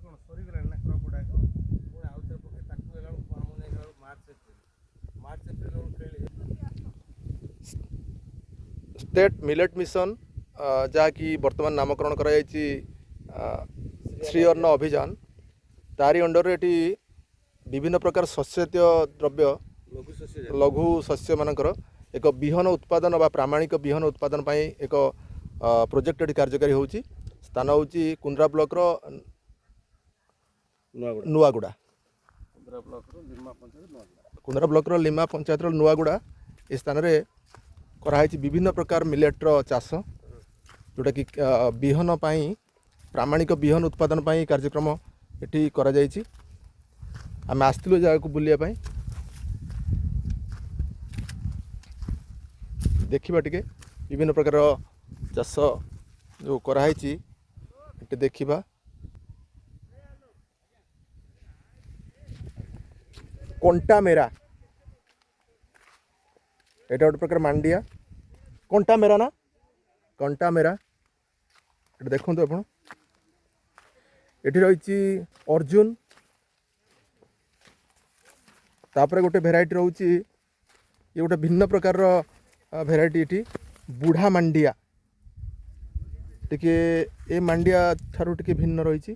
कौन सरी गलानी ना क्रॉप गुडा को पुणी आउ थे पके ताकू गेला मामूने गेला मार्च एप्रिल बेलू खेली स्टेट मिलेट मिशन जहाँकि वर्तमान नामकरण कर श्री अन्न अभियान तारी अंडर ये विभिन्न प्रकार शस्यजातीय द्रव्य लघु शस्य मानकर एक बिहन उत्पादन व प्रामाणिक बिहन उत्पादन पर एक प्रोजेक्ट ये कार्यकारी होची स्थान होची कुंद्रा ब्लॉक रो नुआगुड़ा कुंद्रा ब्लॉक रो लिमा पंचायत रो नुआगुड़ा इस स्थान रे कराई विभिन्न प्रकार मिलेट्र चाष जोटा कि बिहन पाई प्रामाणिक बिहन उत्पादन पाई कार्यक्रम एटी करा जायछि। आम आसलु जगह को बुलिया पाई देखिबा टिके विभिन्न प्रकार चाष जो कराई एटी देखिबा कंटा मेरा एटा गोटे प्रकार मांडिया कंटा मेरा ना कंटा मेरा एटा देखो आप रही अर्जुन तापर गोटे भेराइटी रोचे ये गोटे भिन्न प्रकार भेराइटी ये बुढ़ा मांडिया टिके ए मांडिया ठारू टिके भिन्न रही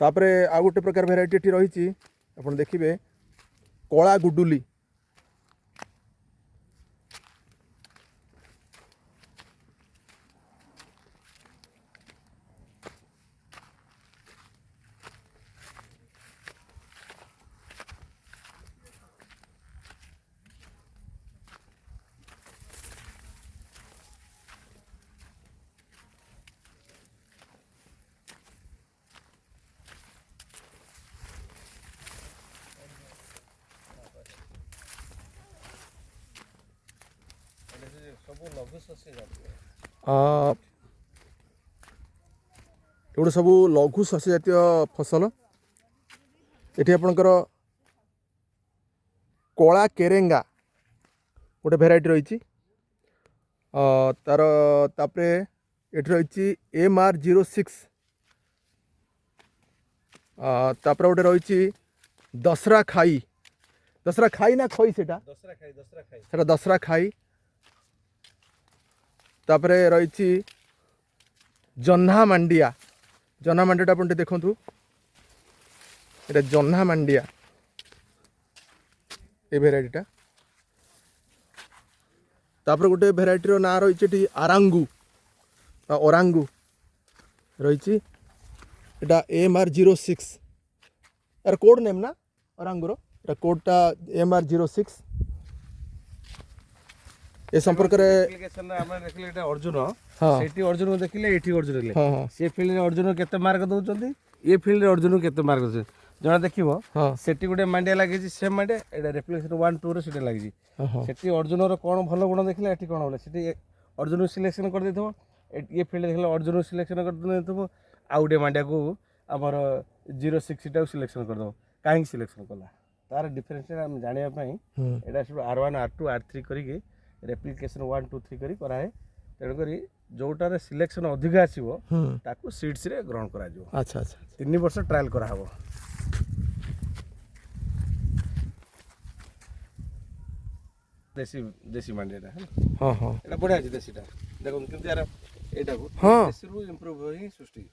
तापरे आ गोटे प्रकार भेराइटी ये रही आपन देखिए कला गुडुली एगुड़ा सब लघु शस्य जातीय फसल ये आपणकर कला केरेंगा गोटे भेराइटी रही तार तापरे ये रही MR06 तापर गोटे रही दसरा खाई ना खई सेटा दसरा खाई तापरे रही जन्हा मांडिया अपन देखु ये जन्हा मांडिया ये भेराइटीटा तापर गोटे भेराइटी ना रही आरांगू ओरांगू रही MR06 यार कोड नेम ना ओरांगूर कोडटा MR06 ए संपर्क रे एप्लीकेशन रे हमने देखले एटा अर्जुन सेठी अर्जुन को देखले एठी अर्जुन देखले से फील्ड रे अर्जुन केते मार्क दउचंती ए फील्ड रे अर्जुन केते मार्क दउछ जणा देखिबो सेठी गुटे मांडिया लागि छी सेम मांडिया एटा रेप्लिकेशन 1 2 रे सेठी लागि छी सेठी अर्जुन रो कोन भलो गुण देखले एठी कोन बोले सेठी अर्जुन सिलेक्शन कर देथबो ए फील्ड देखले अर्जुन सिलेक्शन कर देथबो आ गुटे मांडिया को हमर 06 टा सिलेक्शन कर दो काहे सिलेक्शन कला तार डिफरेंस हम जानिया पई एटा सब R1 R2 R3 करी के रेप्लिकेशन 1 2 3 करी कराए तेणुक जोटार सिलेक्शन अधिक आसो ताकू सीड्स रे ग्रहण करा जो अच्छा अच्छा 3 वर्ष ट्रायल करा हबो देसी देसी मांडेटा हां हां एटा बढ़िया अछि देसीटा देखो किंतु यार एटा को देसी रु इंप्रूव होई सृष्टि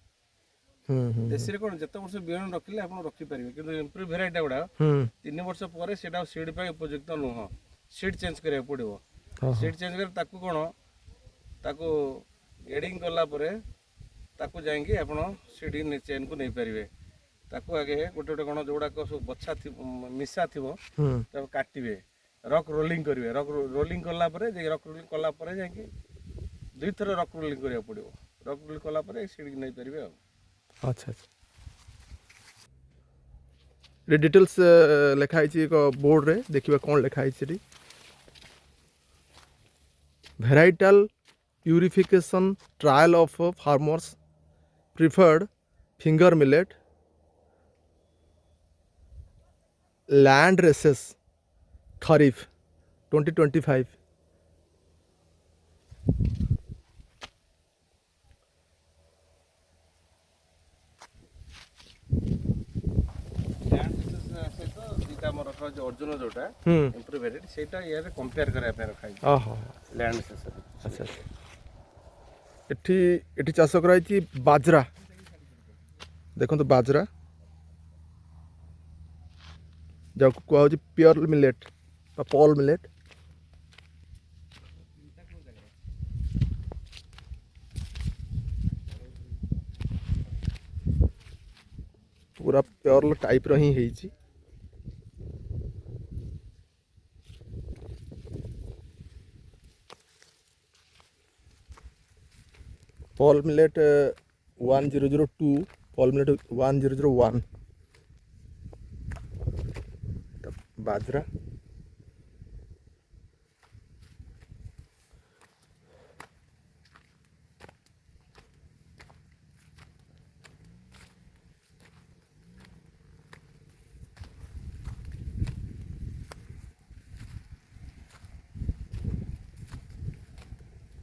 देसी रे कोन जत वर्ष बिहन रखिले आपण रखि परिबे किंतु इंप्रूव वेराइटी गुडा 3 वर्ष परे सेटा सीड पे उपयुक्त नुह सीड चेंज करे पड़िबो सीड चेंज कर ताकू कोन ताकू एडिंग करला परे ताकू जाइंगे आपण सीड चेन को नहीं परिबे ताकू आगे गोटे गोटे कोन जोडा को सब बच्छा मिसा थिबो तब काटिबे रॉक रोलिंग करिवे रॉक रोलिंग करला परे जे रॉक रोलिंग करला परे जाइंगे दुई थर रॉक रोलिंग करिया पड़िबो रॉक रोलिंग करला परे सीड नहीं परिबे अच्छा अच्छा ये डिटेल्स लिखाई एक बोर्ड रे देखिबा कोन लिखाई छी varietal purification trial of farmers preferred finger millet land races kharif 2025 କଥା ହଉଛି ଅର୍ଜୁନ ଯୋଉଟା ହୁଁ ଇମ୍ପ୍ରୁଭ ଭେରାଇଟି ସେଇଟା ୟାରେ କମ୍ପେୟାର କରିବା ପାଇଁ ରଖାଯାଇଛି ଓହୋ ଲ୍ୟାଣ୍ଡ ଶେଷରେ। ଆଚ୍ଛା ଆଚ୍ଛା ଏଠି ଏଠି ଚାଷ କରାଯାଇଛି ବାଜରା ଦେଖନ୍ତୁ ବାଜରା ଯାହାକୁ କୁହାଯାଉଛି ପିଓର ମିଲେଟ୍ ବା ପଲ୍ ମିଲେଟ୍ पूरा प्योर टाइप रो ही ହେଇଛି पॉल मिलेट 1002 पॉल मिलेट 1001 बाजरा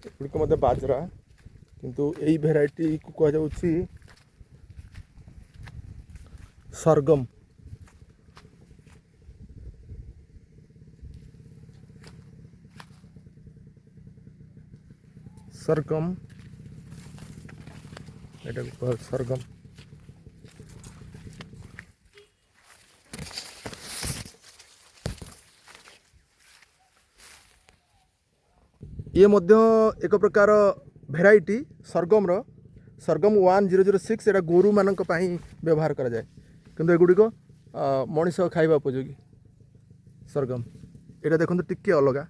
एगुड़िक मध्य बाजरा किंतु यही भेराइटी को कह जाउछि सरगम सरगम एटा को कह सरगम ये मध्य एक प्रकार भेराइटी सरगम रो सरगम 1006 एटा गोरु मानक पई व्यवहार करा जाए किंतु एगुड़िक मनीष खाइबा उपयोगी सरगम एटा देखंतु टिके अलगा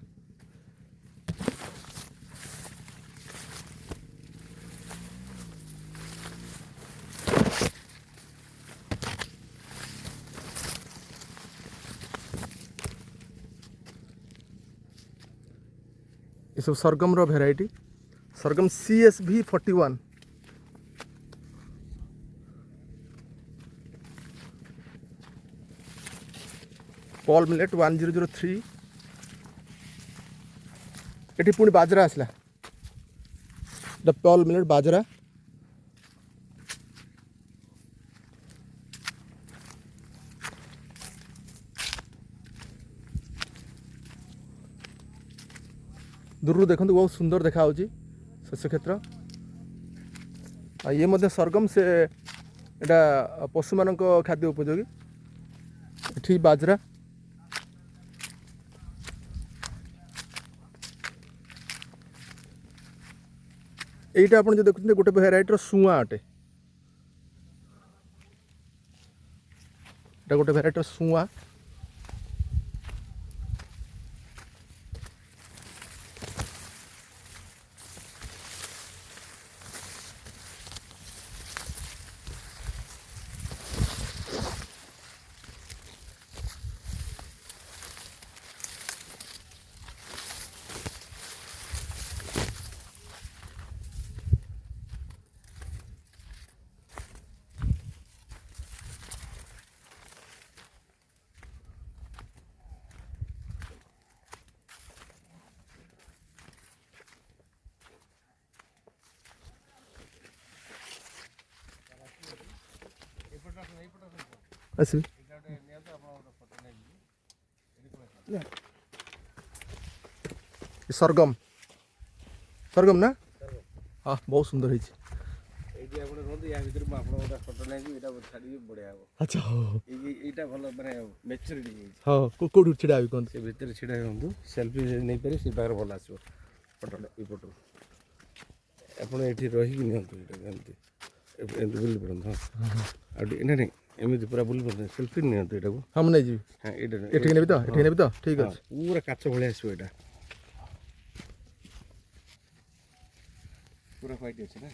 ये सब सरगम रो भेराइटी सरगम CSV 41 पॉल मिलेट 1003 एटी पुणी बाजरा आसला द पॉल मिलेट बाजरा दूर देखो बहुत सुंदर देखा शस्य क्षेत्र ये मध्य सरगम से एटा पशु मान खाद्य उपयोगी एठी बाजरा एटा आपण जो देखुछन गोटे भेराइटी सुआ अटे एटा गोटे भेराइटी सुआ आसबि सरगम सरगम ना हाँ बहुत सुंदर है अच्छा हाँ कौट छिड़ा भितर छिड़ा हूँ सेल्फी नहीं पारे से पाखे भल आसो फटोटा यपट आप रहीकि नियंतु बुली पड़े हाँ नहीं एमती पूरा बुली पड़े सेल्फी नियंतु यहाँ को हाँ मुझे हाँ ये नेबी तो ठीक है पूरा काच भाई आसो यहाँ पूरा व्हाइट अच्छे ना